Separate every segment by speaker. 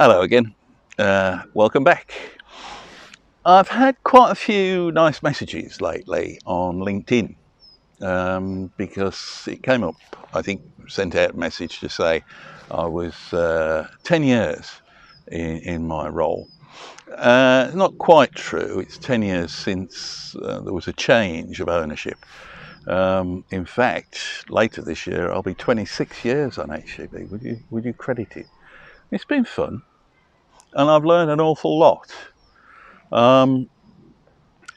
Speaker 1: Hello again. Welcome back. I've had quite a few nice messages lately on LinkedIn because it came up, I think, sent out a message to say I was 10 years in my role. Not quite true. It's 10 years since there was a change of ownership. In fact, later this year, I'll be 26 years on HCB. Would you credit it? It's been fun. And I've learned an awful lot. And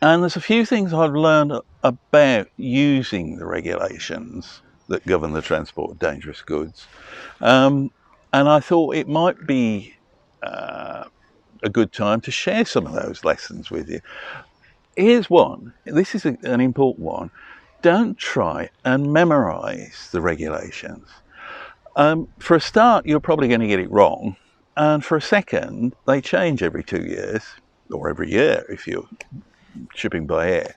Speaker 1: there's a few things I've learned about using the regulations that govern the transport of dangerous goods. And I thought it might be a good time to share some of those lessons with you. Here's one. This is an important one. Don't try and memorize the regulations. For a start, you're probably going to get it wrong. And for a second, they change every 2 years, or every year if you're shipping by air.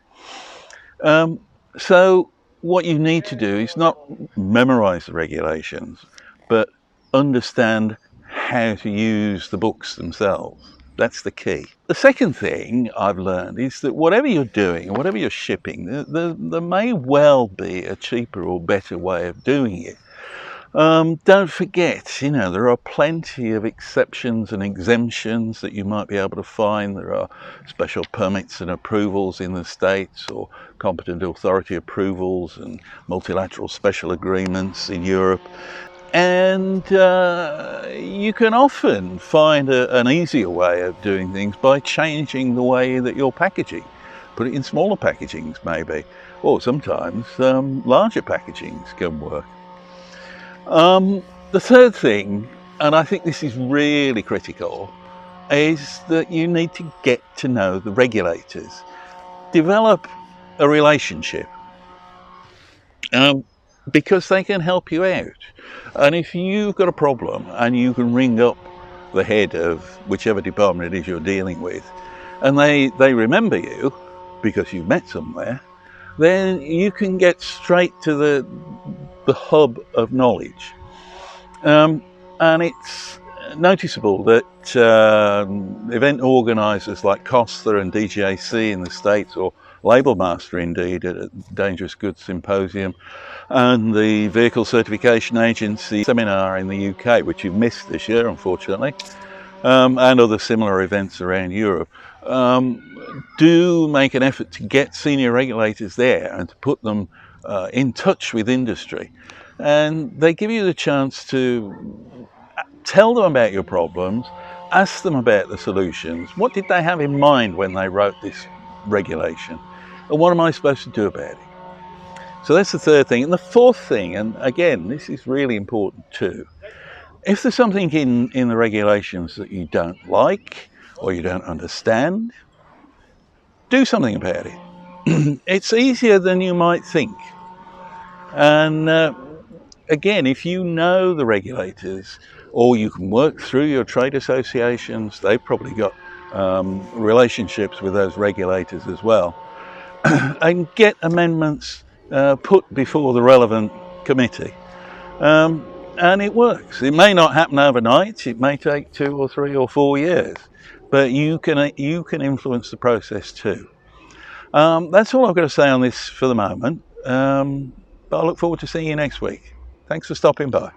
Speaker 1: So what you need to do is not memorize the regulations, but understand how to use the books themselves. That's the key. The second thing I've learned is that whatever you're doing, or whatever you're shipping, there may well be a cheaper or better way of doing it. Don't forget, there are plenty of exceptions and exemptions that you might be able to find. There are special permits and approvals in the States, or competent authority approvals and multilateral special agreements in Europe. And you can often find an easier way of doing things by changing the way that you're packaging. Put it in smaller packagings maybe, or sometimes larger packagings can work. The third thing, and I think this is really critical, is that you need to get to know the regulators. Develop a relationship, because they can help you out. And if you've got a problem and you can ring up the head of whichever department it is you're dealing with, and they remember you because you've met somewhere, then you can get straight to the hub of knowledge. And it's noticeable that event organisers like Costa and DGAC in the States, or Label Master indeed at a Dangerous Goods Symposium, and the Vehicle Certification Agency seminar in the UK, which you've missed this year unfortunately, and other similar events around Europe, do make an effort to get senior regulators there and to put them in touch with industry. And they give you the chance to tell them about your problems, ask them about the solutions. What did they have in mind when they wrote this regulation? And what am I supposed to do about it? So that's the third thing. And the fourth thing, and again, this is really important too, if there's something in the regulations that you don't like or you don't understand, do something about it. It's easier than you might think. And again, if you know the regulators, or you can work through your trade associations, they've probably got relationships with those regulators as well, and get amendments put before the relevant committee. And it works. It may not happen overnight. It may take 2 or 3 or 4 years, but you can influence the process too. That's all I've got to say on this for the moment. But I look forward to seeing you next week. Thanks for stopping by.